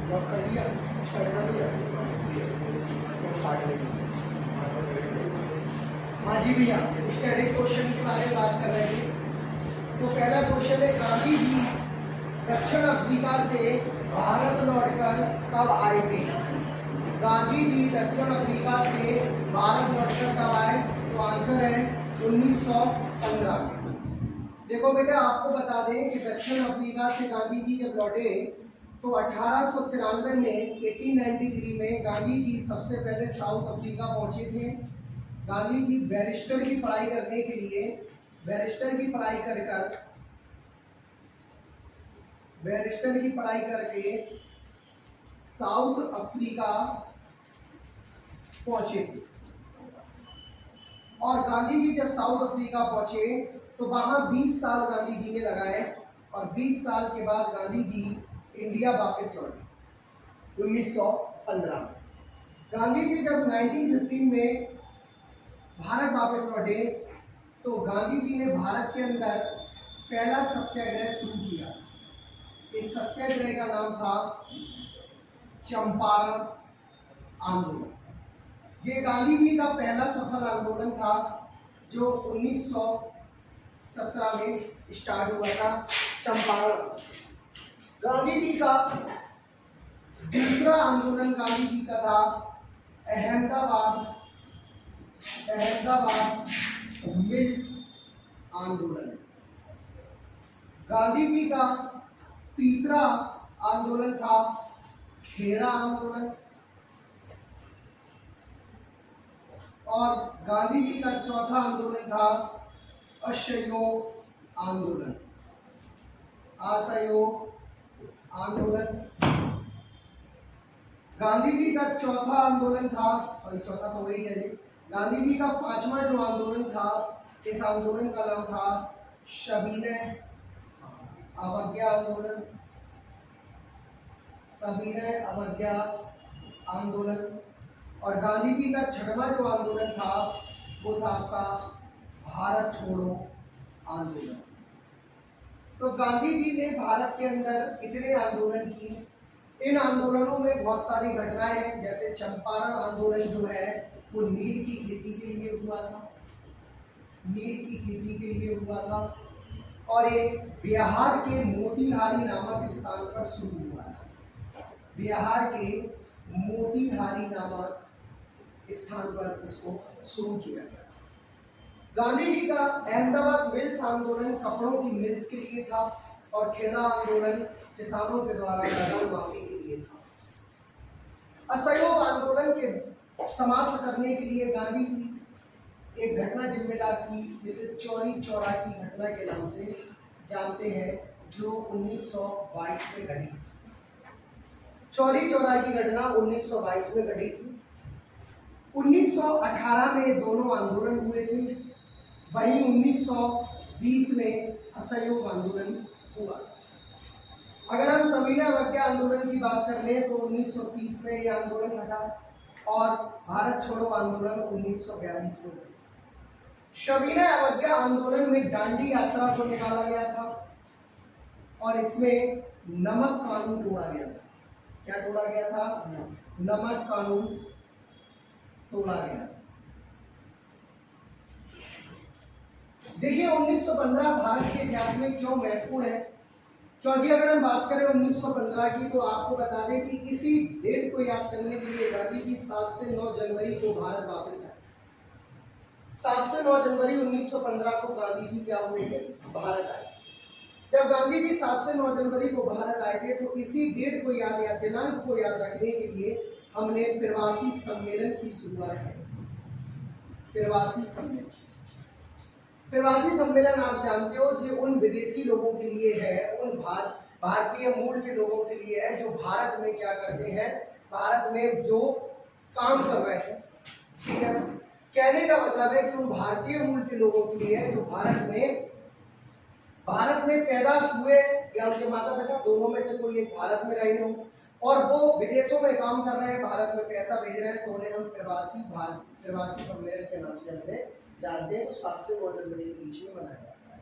Lock कर दिया, start कर दिया। हाँ जी भैया, स्टैटिक क्वेश्चन के बारे में बात कर रहे थे। तो पहला क्वेश्चन है, गांधी जी दक्षिण अफ्रीका से भारत लौटकर कब आए थे? गांधी जी दक्षिण अफ्रीका से भारत लौटकर कब आए? तो आंसर है 1915 में। देखो बेटा, आपको बता दें कि दक्षिण अफ्रीका से गांधी जी जब लौटे तो 1893 में 1893 में गांधी जी सबसे पहले साउथ अफ्रीका पहुंचे थे। गांधी जी बैरिस्टर की पढ़ाई करने के लिए, बैरिस्टर की पढ़ाई करके साउथ अफ्रीका पहुंचे थे। और गांधी जी जब साउथ अफ्रीका पहुंचे तो वहां 20 साल गांधी जी ने लगाए और 20 साल के बाद गांधी जी इंडिया वापस लौटे 1915 में। गांधी जी जब 1915 में भारत वापस लौटे तो गांधी जी ने भारत के अंदर पहला सत्याग्रह शुरू किया। इस सत्याग्रह का नाम था चंपारण आंदोलन। ये गांधी जी का पहला सफल आंदोलन था जो 1917 में स्टार्ट हुआ था, चंपारण। गांधी जी का दूसरा आंदोलन गांधी जी का था अहमदाबाद मिल्स आंदोलन। गांधी जी का तीसरा आंदोलन था खेड़ा आंदोलन। और गांधी जी का चौथा आंदोलन था असहयोग आंदोलन। गांधी जी का चौथा आंदोलन था, चौथा तो वही है। गांधी जी का पांचवा जो आंदोलन था, इस आंदोलन का नाम था सविनय अवज्ञा आंदोलन। और गांधी जी का छठवां जो आंदोलन था वो था आपका भारत छोड़ो आंदोलन। तो गांधी जी ने भारत के अंदर इतने आंदोलन किए। इन आंदोलनों में बहुत सारी घटनाएं हैं, जैसे चंपारण आंदोलन जो है वो नील की खेती के लिए हुआ था। और ये बिहार के मोतिहारी नामक स्थान पर शुरू हुआ था। बिहार के मोतिहारी नामक स्थान पर इसको शुरू किया गया। गांधी जी का अहमदाबाद मिल्स आंदोलन कपड़ों की मिल्स के लिए था और खेड़ा आंदोलन किसानों के द्वारा लगान माफी के लिए था। असहयोग आंदोलन के समाप्त करने के लिए गांधी जी एक घटना जिम्मेदार थी, जिसे चौरी चौरा की घटना के नाम से जानते हैं, जो 1922 में घटी। चौरी चौरा की घटना 1922 में घटी थी। 1918 में दोनों आंदोलन हुए थे। वहीं 1920 में असहयोग आंदोलन हुआ। अगर हम सविनय अवज्ञा आंदोलन की बात कर लें तो 1930 में यह आंदोलन घटा और भारत छोड़ो आंदोलन 1942 में। सविनय अवज्ञा आंदोलन में दांडी यात्रा को निकाला गया था और इसमें नमक कानून तोड़ा गया था। क्या तोड़ा गया था? नमक कानून तोड़ा गया। देखिए 1915 भारत के इतिहास में क्यों महत्वपूर्ण है, क्योंकि अगर हम बात करें 1915 की तो आपको बता दें कि इसी डेट को याद करने के लिए गांधी जी 7 से 9 जनवरी को भारत वापस आए। 7 से 9 जनवरी 1915 को गांधी जी क्या हुए थे? भारत आए। जब गांधी जी 7 से 9 जनवरी को भारत आए थे तो इसी डेट को याद या दिनांक को याद रखने के लिए हमने प्रवासी सम्मेलन की शुरुआत की। प्रवासी सम्मेलन आप जानते हो, जो उन विदेशी लोगों के लिए है, उन भारतीय मूल के लोगों के लिए है जो भारत में क्या करते हैं, भारत में जो काम कर रहे हैं। ठीक है, कहने का मतलब है कि उन भारतीय मूल के लोगों के लिए है जो भारत में पैदा हुए या उनके माता पिता दोनों में से कोई एक भारत में रहे हो और वो विदेशों में काम कर रहे हैं, भारत में पैसा भेज रहे हैं, तो उन्हें हम प्रवासी सम्मेलन के नाम से हमने जानते हैं। तो 7 से 9 जनवरी के बीच में मनाया जाता है।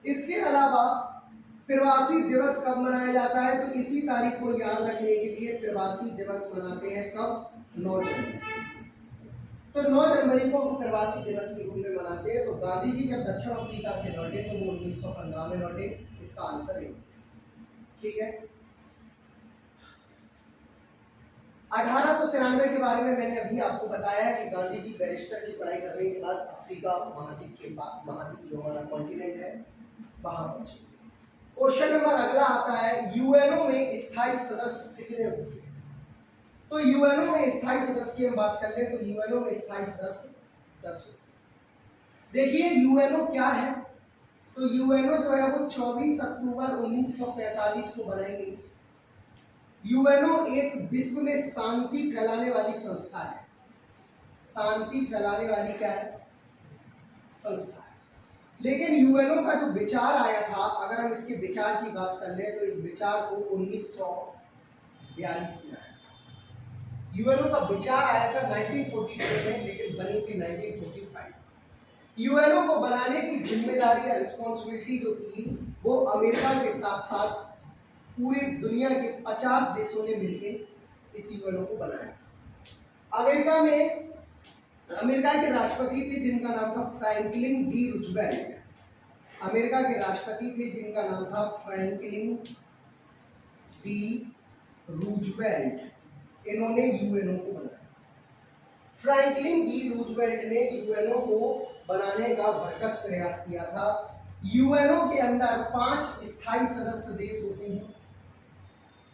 इसके अलावा प्रवासी दिवस कब मनाया जाता है? तो इसी तारीख को याद रखने के लिए प्रवासी दिवस मनाते हैं। कब? 9 जनवरी। तो 9 जनवरी को हम प्रवासी दिवस के रूप में मनाते हैं। तो गांधी जी जब दक्षिण अफ्रीका से लौटे तो वो 1915 में लौटे। इसका आंसर है, ठीक है। 1893 के बारे में मैंने अभी आपको बताया है कि गांधी जी बैरिस्टर की पढ़ाई करने के बाद अफ्रीका महाद्वीप के बाद महाद्वीप जो हमारा कॉन्टिनेंट है वहां पहुंचे। क्वेश्चन नंबर अगला आता है, यूएनओ में स्थायी सदस्य कितने होते हैं? तो यूएनओ में स्थायी सदस्य की हम बात कर ले तो यूएनओ में स्थायी सदस्य 10 होते हैं। देखिए यूएनओ क्या है? तो यूएनओ जो है वो 24 अक्टूबर 1945 को बनाई गई। यूएनओ एक विश्व में शांति फैलाने वाली संस्था है। शांति फैलाने वाली क्या है? संस्था है। लेकिन यूएनओ का जो विचार आया था, अगर हम इसके विचार की बात कर ले तो इस विचार को 1942 में आया। यूएनओ का विचार आया था 1947 में, लेकिन बनी थी 1945। यूएनओ को बनाने की जिम्मेदारी या रिस्पॉन्सिबिलिटी जो थी वो अमेरिका के साथ साथ पूरी दुनिया के 50 देशों ने मिलकर इस यूएनओ को बनाया। अमेरिका के राष्ट्रपति थे जिनका नाम था फ्रैंकलिन डी रूजवेल्ट। अमेरिका के राष्ट्रपति थे जिनका नाम था फ्रैंकलिन डी रूजवेल्ट। इन्होंने यूएनओ को बनाया। फ्रैंकलिन डी रूजवेल्ट ने यूएनओ को बनाने का भरकस प्रयास किया था। यूएनओ के अंदर 5 स्थायी सदस्य देश होते हैं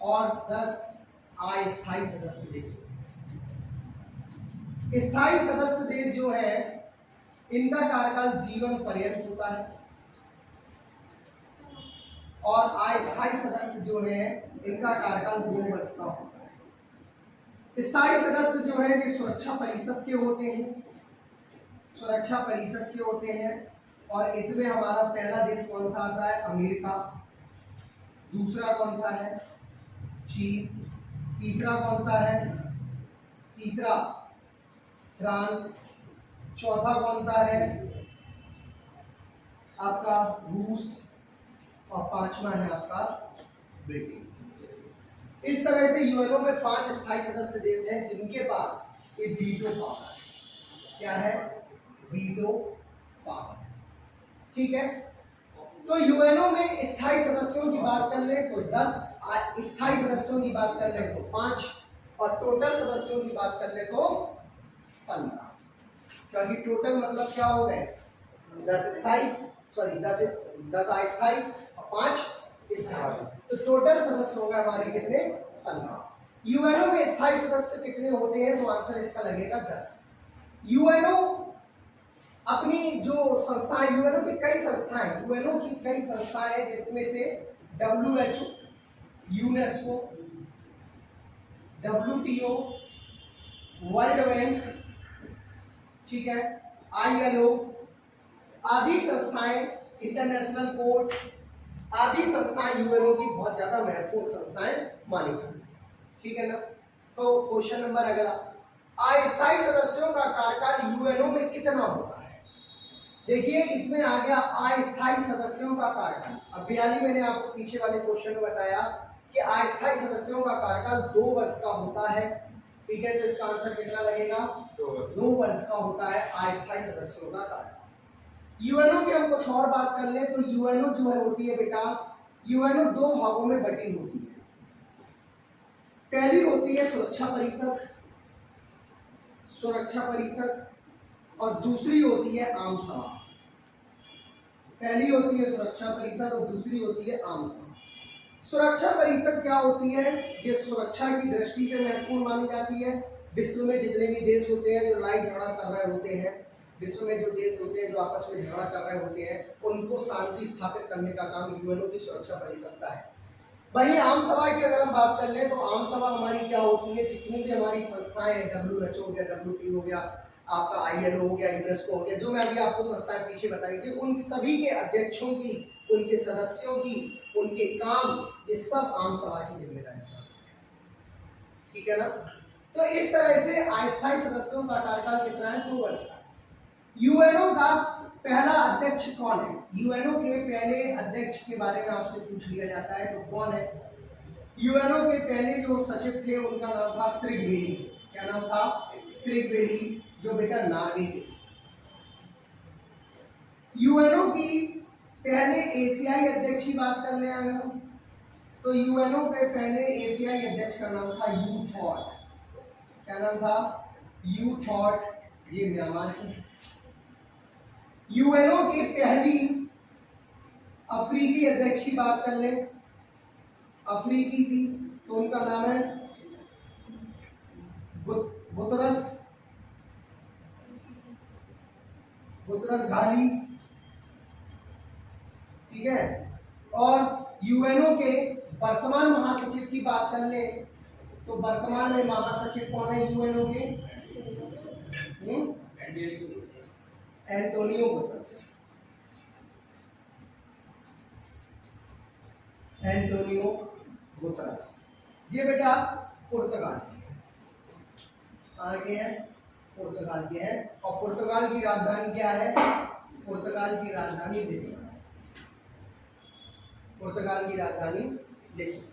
और 10 अस्थायी सदस्य देश होते हैं। स्थायी सदस्य देश जो है इनका कार्यकाल जीवन पर्यंत होता है और अस्थायी सदस्य जो है इनका कार्यकाल 2 वर्ष का होता है। स्थायी सदस्य जो है ये सुरक्षा परिषद के होते हैं, सुरक्षा परिषद के होते हैं। और इसमें हमारा पहला देश कौन सा आता है? अमेरिका। दूसरा कौन सा है? चीन। तीसरा कौन सा है? तीसरा फ्रांस। चौथा कौन सा है? आपका रूस। और 5वां है आपका ब्रिटेन। इस तरह से यूएनओ में 5 स्थायी सदस्य देश हैं जिनके पास ये वीटो पावर है। क्या है? Veto power. ठीक है। तो यूएनओ में स्थायी सदस्यों की बात कर ले तो 10, स्थायी सदस्यों की बात कर ले तो 5 और टोटल सदस्यों की बात कर ले तो 15। क्योंकि टोटल मतलब क्या हो गए? 10 स्थायी, सॉरी 10 अस्थायी और 5 स्थायी। तो टोटल सदस्य होगा हमारे कितने? 15। यूएनओ में स्थायी सदस्य कितने होते हैं? तो आंसर इसका लगेगा 10। यूएनओ अपनी जो संस्थाएं, यूएनओ की कई संस्थाएं, यूएनओ की कई संस्थाएं जिसमें से WHO, UNESCO, WTO, world bank, ठीक है, ILO आदि संस्थाएं, इंटरनेशनल कोर्ट आदि संस्थाएं यूएनओ की बहुत ज्यादा महत्वपूर्ण संस्थाएं मानी जाती हैं। ठीक है ना। तो क्वेश्चन नंबर अगला, अस्थायी सदस्यों का कार्यकाल यूएनओ में कितना होता है? देखिए इसमें आ गया अस्थायी सदस्यों का कार्यकाल। अब 42 मैंने आपको पीछे वाले क्वेश्चन में बताया कि अस्थायी सदस्यों का कार्यकाल 2 वर्ष का होता है। ठीक है। तो इसका आंसर कितना लगेगा? 2 वर्ष का होता है अस्थायी सदस्यों का कार्यकाल। यूएनओ की हम कुछ और बात कर ले तो यूएनओ जो है होती है बेटा, यूएनओ 2 भागों में बटी होती है। पहली होती है सुरक्षा परिषद, सुरक्षा परिषद, और दूसरी होती है आम सभा। पहली होती है सुरक्षा परिषद और दूसरी होती है आम सभा। सुरक्षा परिषद क्या होती है? ये सुरक्षा की दृष्टि से महत्वपूर्ण मानी जाती है। विश्व में जितने भी देश होते हैं जो लड़ाई झगड़ा कर रहे होते हैं, विश्व में जो देश होते हैं जो आपस में झगड़ा कर रहे होते हैं, उनको शांति स्थापित करने का काम यूएनओ की सुरक्षा परिषद का है। वहीं आम सभा की अगर हम बात कर लें तो आम सभा हमारी क्या होती है? जितनी भी हमारी संस्थाएं हैं, WHO हो गया, WTO हो गया, आपका ILO हो गया, यूनेस्को हो गया, जो मैं अभी आपको संस्थाएं पीछे बताई थी, उन सभी के अध्यक्षों की, उनके सदस्यों की, उनके काम, ये सब आम सभा की जिम्मेदारी है। ठीक है ना। तो इस तरह से अस्थायी सदस्यों का कार्यकाल कितना है? 2 वर्ष का। यूएनओ का पहला अध्यक्ष कौन है? यूएनओ के पहले अध्यक्ष के बारे में आपसे पूछ लिया जाता है तो कौन है? यूएनओ के पहले जो सचिव थे उनका नाम था त्रिगवेली। क्या नाम था? त्रिगवेली, जो बेटा नार्वे थे। यूएनओ की पहले एशियाई अध्यक्ष की बात कर ले आए हम, तो यूएनओ के पहले एशियाई अध्यक्ष का नाम था यू थॉट। क्या नाम था? यू थॉट, ये म्यांमार की। यूएनओ की पहली अफ्रीकी अध्यक्ष की बात कर ले, अफ्रीकी थी, तो उनका नाम है बुतरस घाली। ठीक है। और यूएनओ के वर्तमान महासचिव की बात कर ले, तो वर्तमान में महासचिव कौन है यूएनओ के? Antonio Guterres. एंटोनियो गुतरस, ये बेटा पुर्तगाल आगे है, पुर्तगाल के हैं। और पुर्तगाल की राजधानी क्या है? पुर्तगाल की राजधानी लिस्बन। पुर्तगाल की राजधानी लिस्बन।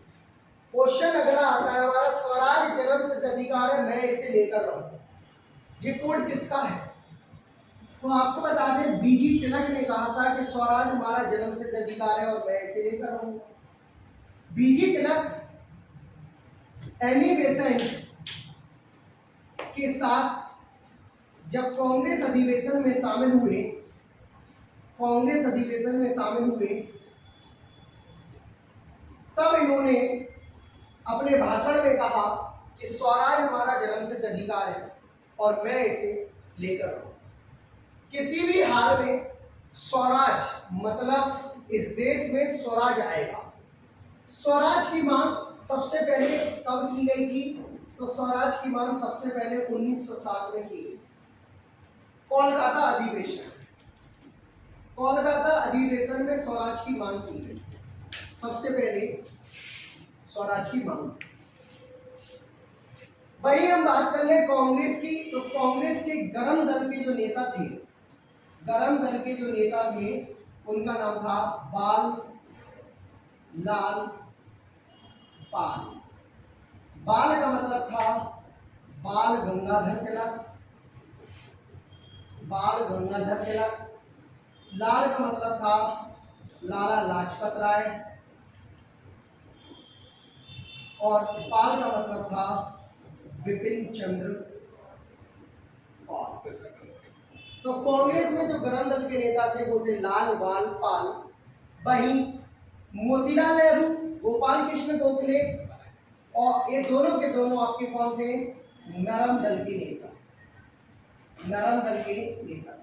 क्वेश्चन अगला आता है हमारा, स्वराज जन्म सिद्ध अधिकार है, मैं इसे लेकर रहूं, ये कोड किसका है? तो आपको बता दें, बीजी तिलक ने कहा था कि स्वराज हमारा जन्म सिद्ध अधिकार है और मैं इसे लेकर रहूं। बीजी तिलक एनी बेसेंट के साथ जब कांग्रेस अधिवेशन में शामिल हुए, कांग्रेस अधिवेशन में शामिल हुए, तब इन्होंने अपने भाषण में कहा कि स्वराज हमारा जन्म सिद्ध अधिकार है और मैं इसे लेकर रहूं। किसी भी हाल में स्वराज मतलब इस देश में स्वराज आएगा। स्वराज की मांग सबसे पहले कब की गई थी? तो स्वराज की मांग सबसे पहले 1907 में की गई, कोलकाता अधिवेशन। कोलकाता अधिवेशन में स्वराज की मांग की गई, सबसे पहले स्वराज की मांग। वही हम बात कर ले कांग्रेस की, तो कांग्रेस के गरम दल के जो नेता थे, गरम दल के जो नेता थे उनका नाम था बाल लाल पाल। बाल का मतलब था बाल गंगाधर तिलक, बाल गंगाधर तिलक। लाल का मतलब था लाला लाजपत राय, और पाल का मतलब था विपिन चंद्र पाल। तो कांग्रेस में जो गरम दल के नेता थे वो थे लाल बाल पाल। वहीं मोतीलाल नेहरू, गोपाल कृष्ण गोखले, और ये दोनों के दोनों आपके कौन थे? नरम दल के नेता, नरम दल के नेता।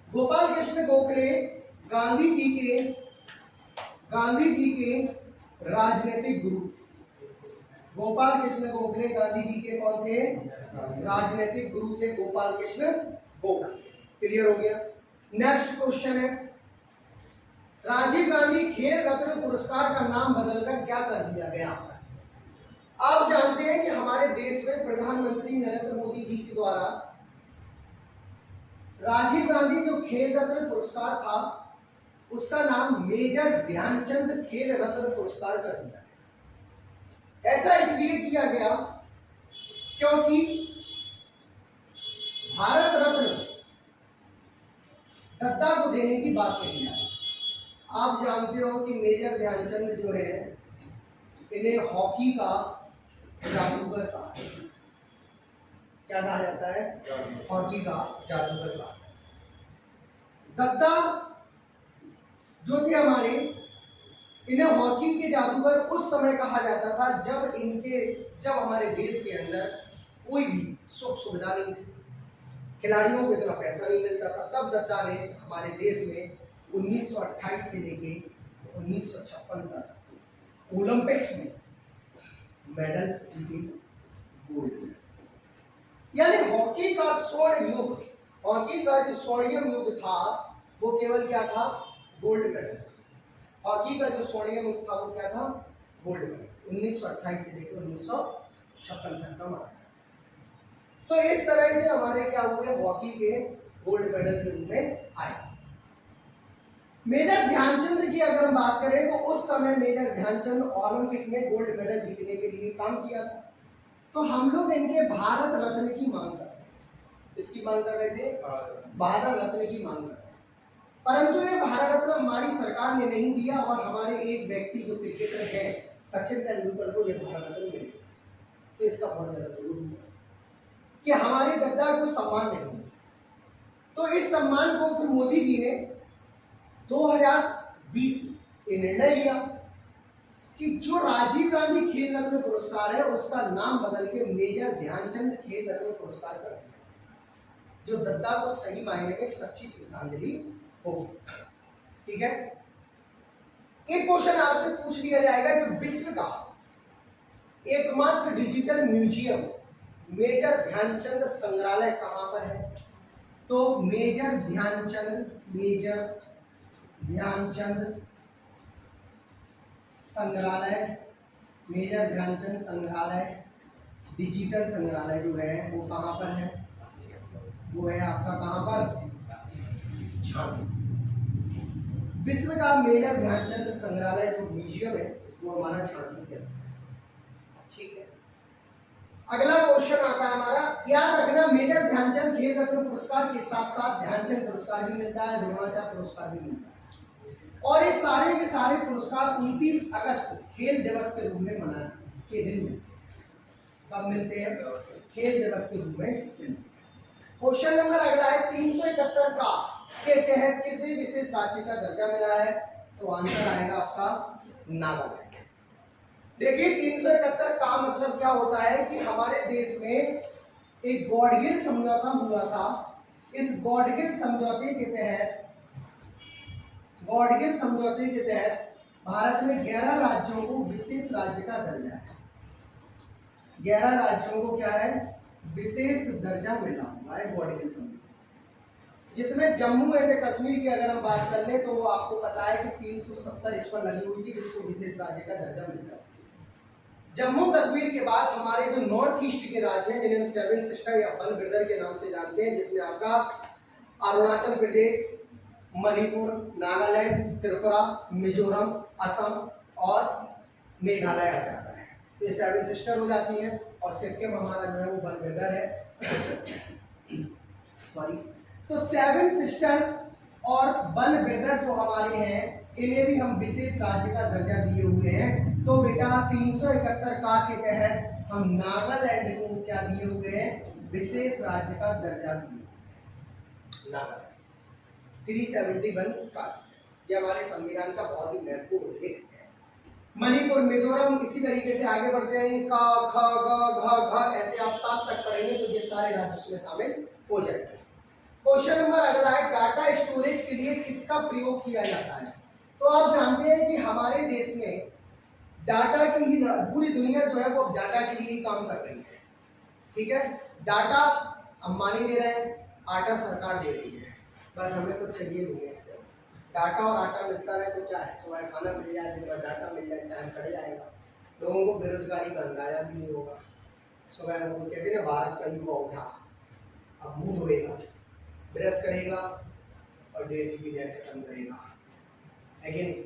गोपाल कृष्ण गोखले गांधी जी के राजनीतिक गुरु। गोपाल कृष्ण गोखले गांधी जी के कौन थे? राजनीतिक गुरु थे गोपाल कृष्ण गोखले। क्लियर हो गया? नेक्स्ट क्वेश्चन है, राजीव गांधी खेल रत्न पुरस्कार का नाम बदलकर क्या कर दिया गया? आप जानते हैं कि हमारे देश में प्रधानमंत्री नरेंद्र मोदी जी के द्वारा राजीव गांधी जो खेल रत्न पुरस्कार था उसका नाम मेजर ध्यानचंद खेल रत्न पुरस्कार कर दिया गया। ऐसा इसलिए किया गया क्योंकि भारत रत्न दत्ता को देने की बात कही है। आप जानते हो कि मेजर ध्यानचंद जो है इन्हें हॉकी का जादूगर कहा है। क्या कहा जाता है? हॉकी का जादूगर कहा। दत्ता जो थे हमारे, इन्हें हॉकी के जादूगर उस समय कहा जाता था जब हमारे देश के अंदर कोई भी सुख सुविधा नहीं थी, खिलाड़ियों को इतना पैसा नहीं मिलता था। तब दत्ता ने हमारे देश में 1928 से लेके 1956 तक ओलंपिक्स में मेडल्स जीते, गोल्ड। यानी हॉकी का स्वर्ण युग, हॉकी का जो स्वर्णिम युग था वो केवल क्या था? Gold medal. हॉकी का जो स्वर्णिम युग था वो क्या था? Gold medal. 1928 से लेकर 1956 तक का माना। तो इस तरह से हमारे क्या हुए? हॉकी के गोल्ड मेडल के रूप में आए। मेजर ध्यानचंद की अगर हम बात करें तो उस समय मेजर ध्यानचंद ओलंपिक में गोल्ड मेडल जीतने के लिए काम किया था। तो हम लोग इनके भारत रत्न की मांग कर रहे थे। इसकी मांग कर रहे थे, भारत रत्न की मांग कर रहे थे। परंतु ये भारत रत्न हमारी सरकार ने नहीं दिया और हमारे एक व्यक्ति जो क्रिकेटर है सचिन तेंदुलकर को ये भारत रत्न मिल गया। तो इसका बहुत ज्यादा विरोध हुआ कि हमारे गद्दार को सम्मान नहीं मिला। तो इस सम्मान को फिर मोदी जी ने 2020 में ये निर्णय लिया कि जो राजीव गांधी खेल रत्न पुरस्कार है उसका नाम बदल के मेजर ध्यानचंद खेल रत्न पुरस्कार कर दिया, जो दद्दा को सही मायने में सच्ची श्रद्धांजलि होगी। ठीक है, एक क्वेश्चन आपसे पूछ लिया जाएगा कि विश्व का एकमात्र डिजिटल म्यूजियम मेजर ध्यानचंद संग्रहालय कहां पर है? तो मेजर ध्यानचंद संग्रहालय, मेजर ध्यानचंद संग्रहालय डिजिटल संग्रहालय जो है वो कहां पर है? वो है आपका कहां पर? झांसी। विश्व का मेजर ध्यानचंद संग्रहालय जो म्यूजियम है वो हमारा झांसी के। ठीक है, अगला क्वेश्चन आता है हमारा, याद रखना मेजर ध्यानचंद खेल रत्न पुरस्कार के साथ साथ ध्यानचंद पुरस्कार भी मिलता है, द्रोणाचार्य पुरस्कार भी मिलता है। और ये सारे के सारे पुरस्कार 29 अगस्त खेल दिवस के रूप में मनाने के दिन मिलते हैं। कब मिलते हैं? खेल दिवस के रूप में मिलते हैं। क्वेश्चन नंबर अगला है 371 का के तहत किसी विशेष राज्य का दर्जा मिला है? तो आंसर आएगा आपका नागालैंड। देखिए 371 का मतलब क्या होता है कि हमारे देश में एक गॉडगिल समझौता हुआ था। इस गॉडगिल समझौते के तहत भारत में 11 राज्यों को विशेष राज्य का दर्जा है। 11 राज्यों को क्या है? विशेष दर्जा मिला हुआ है गॉडगिल समझौता, जिसमें जम्मू एंड कश्मीर की अगर हम बात कर ले तो वो आपको पता है कि 370 इस पर लगी हुई थी, जिसको विशेष राज्य का दर्जा मिलता है। जम्मू कश्मीर के बाद हमारे जो नॉर्थ ईस्ट के राज्य हैं जिन्हें हम 7 सिस्टर या वन ब्रदर के नाम से जानते हैं, जिसमें आपका अरुणाचल प्रदेश, मणिपुर, नागालैंड, त्रिपुरा, मिजोरम, असम और मेघालय आ जाता है। तो ये 7 सिस्टर हो जाती हैं और सिक्किम हमारा जो है वो वन ब्रदर है। सॉरी, तो 7 सिस्टर और वन ब्रदर जो हमारे हैं इन्हें भी हम विशेष राज्य का दर्जा दिए हुए हैं। तो बेटा 371 का के तहत हम नागालैंड को क्या दिए हुए हैं? विशेष राज्य का दर्जा दिए। नागालैंड 371 का, ये हमारे संविधान का बहुत ही महत्वपूर्ण उल्लेख है। मणिपुर, मिजोरम, इसी तरीके से आगे बढ़ते हैं, का ख ग घ ऐसे आप 7 तक पढ़ेंगे तो ये सारे राज्य इसमें शामिल हो जाएंगे। क्वेश्चन नंबर अगला है, डाटा स्टोरेज के लिए किसका प्रयोग किया जाता है? तो आप जानते हैं कि हमारे देश में डाटा की ही पूरी दुनिया जो है वो डाटा के लिए ही काम कर रही है। ठीक है, डाटा अंबानी दे रहे हैं, आटा सरकार दे रही है, बस हमें कुछ चाहिए नहीं इससे। डाटा और आटा मिलता रहे तो क्या है, सुबह खाना मिल जाए, दिन भर डाटा मिल जाए, टाइम कट जाएगा, लोगों को बेरोजगारी का अंदाजा भी नहीं होगा। सुबह लोग कहते हैं भारत का युवा उठा, अब मुंह धोएगा, ब्रश करेगा और 1.5 GB नेट खत्म करेगा, है कि नहीं?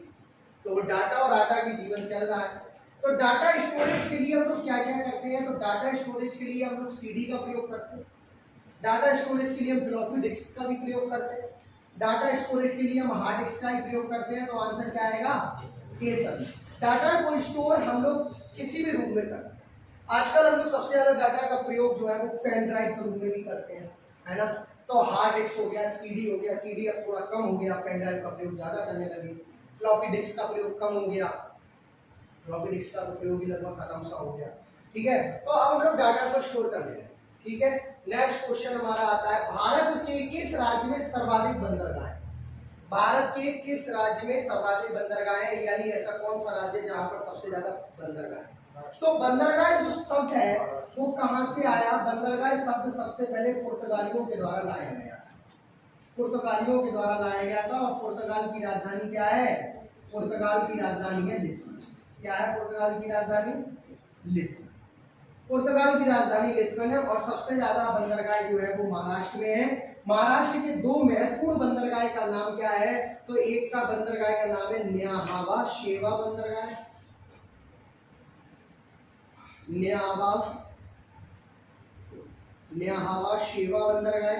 तो वो डाटा और आटा की जीवन चल रहा है। तो डाटा स्टोरेज के लिए हम लोग क्या क्या करते हैं? तो डाटा स्टोरेज के लिए हम लोग सीडी का प्रयोग करते हैं, डाटा स्टोरेज के लिए हम फ्लॉपी डिस्क का भी प्रयोग करते हैं, डाटा स्टोरेज के लिए हम हार्ड डिस्क का ही प्रयोग करते हैं। तो आंसर क्या आएगा? ये सभी। डाटा को स्टोर हम लोग किसी भी रूप में करते हैं। आजकल हम लोग सबसे ज्यादा डाटा का प्रयोग जो है वो पेन ड्राइव के रूप में भी करते हैं, है ना? तो हार्ड डिस्क हो गया, सीडी हो गया, सीडी अब थोड़ा कम हो गया, पेन ड्राइव का प्रयोग ज्यादा करने लगे, फ्लॉपी डिस्क का प्रयोग कम हो गया, फ्लॉपी डिस्क का तो प्रयोग भी लगभग खत्म सा हो गया। ठीक है, तो अब हम लोग डाटा को स्टोर कर ले रहे हैं। ठीक है, नेक्स्ट क्वेश्चन हमारा आता है, भारत के किस राज्य में सर्वाधिक बंदरगाह है? भारत के किस राज्य में सर्वाधिक बंदरगाह है, यानी ऐसा कौन सा राज्य जहां पर सबसे ज्यादा बंदरगाह है? तो बंदरगाह जो शब्द है वो कहां से आया? बंदरगाह शब्द सबसे पहले पुर्तगालियों के द्वारा लाया गया था, पुर्तगालियों के द्वारा लाया गया था। और पुर्तगाल की राजधानी क्या है? पुर्तगाल की राजधानी है लिस्बन। क्या है पुर्तगाल की राजधानी? लिस्बन। पुर्तगाल की राजधानी लिस्बन है। और सबसे ज्यादा बंदरगाह जो है वो महाराष्ट्र में है। महाराष्ट्र के दो महत्वपूर्ण बंदरगाह का नाम क्या है? तो एक का बंदरगाह का नाम है न्याहावा शेवा बंदरगाह, न्याहावा शेवा बंदरगाह,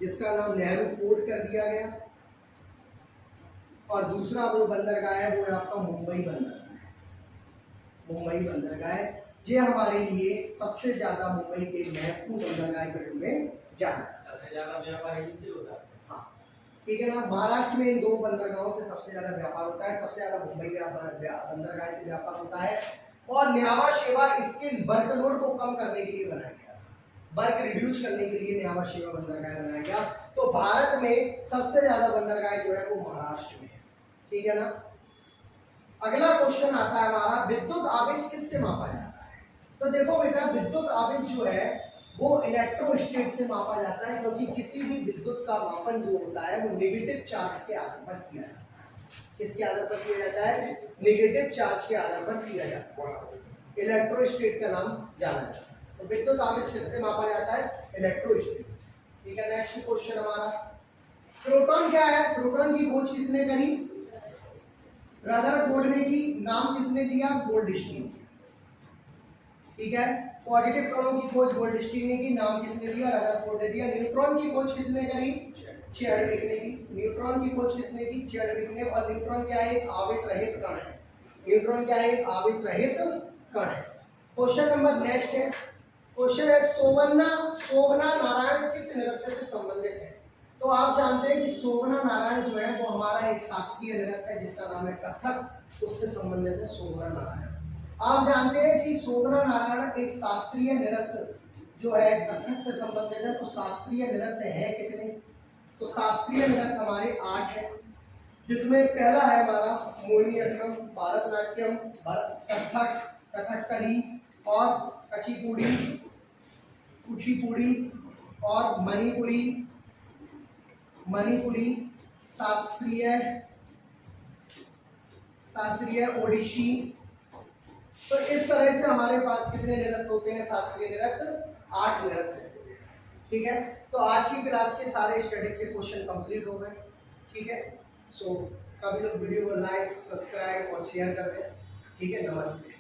जिसका नाम नेहरू पोर्ट कर दिया गया। और दूसरा जो बंदरगाह है वो है आपका मुंबई बंदरगाह, मुंबई बंदरगाह ये हमारे लिए सबसे ज्यादा मुंबई के महत्वपूर्ण बंदरगाह के रूप में जाना सबसे ज्यादा व्यापार यहीं से होता है। हाँ ठीक है ना। महाराष्ट्र में इन दो बंदरगाहों से सबसे ज्यादा व्यापार होता है, सबसे ज्यादा मुंबई बंदरगाह से व्यापार होता है। और न्यावा शेवा इसके वर्कलोड को कम करने के लिए बनाया गया, वर्क रिड्यूस करने के लिए न्यावा शेवा बंदरगाह बनाया गया। तो भारत में सबसे ज्यादा बंदरगाह जो है वो महाराष्ट्र में है, ठीक है ना। अगला क्वेश्चन आता है हमारा, विद्युत आवेश किससे मापा जाता है? तो देखो बेटा, विद्युत आवेश जो है वो इलेक्ट्रोस्टैट से मापा जाता है, क्योंकि किसी भी विद्युत का मापन जो होता है वो नेगेटिव चार्ज के आधार पर किया जाता है। किसके आधार पर किया जाता है? नेगेटिव चार्ज के आधार पर किया जाता है। इलेक्ट्रोस्टैट का नाम जाना जाता है। तो विद्युत आवेश किससे मापा जाता है? इलेक्ट्रोस्टैट। ठीक है, नेक्स्ट क्वेश्चन हमारा, प्रोटॉन क्या है? प्रोटॉन की खोज किसने करी? रदरफोर्ड ने की। नाम किसने दिया? गोल्डस्टीन। ठीक है, पॉजिटिव कणों की खोज गोल्डस्टीन ने की, नाम किसने दिया? रदरफोर्ड ने दिया। न्यूट्रॉन की खोज किसने करी? चैडविक ने की। न्यूट्रॉन की खोज किसने की? चैडविक ने। और न्यूट्रॉन क्या है? एक आवेश रहित कण है। न्यूट्रॉन क्या है? एक आवेश रहित कण है। क्वेश्चन नंबर नेक्स्ट है, क्वेश्चन है शोभना नारायण किस नृत्य से संबंधित है? तो आप जानते हैं कि शोभना नारायण जो है वो हमारा एक शास्त्रीय नृत्य है जिसका नाम है कथक, उससे संबंधित है शोभना नारायण। आप जानते हैं कि शोभना नारायण एक शास्त्रीय नृत्य जो है कथक से संबंधित है। तो शास्त्रीय नृत्य है कितने? तो शास्त्रीय नृत्य हमारे 8 है, जिसमें पहला है हमारा मोहिनीअट्टम, भारतनाट्यम, कथक, कथकली और कुचिपुड़ी और मणिपुरी, शास्त्रीय ओडिशी। तो इस तरह से हमारे पास कितने नृत्य होते हैं? शास्त्रीय नृत्य 8 नृत्य। ठीक है, तो आज की क्लास के सारे स्टडी के क्वेश्चन कंप्लीट हो गए। ठीक है, सो सभी लोग वीडियो को लाइक, सब्सक्राइब और शेयर कर दें। ठीक है, नमस्ते।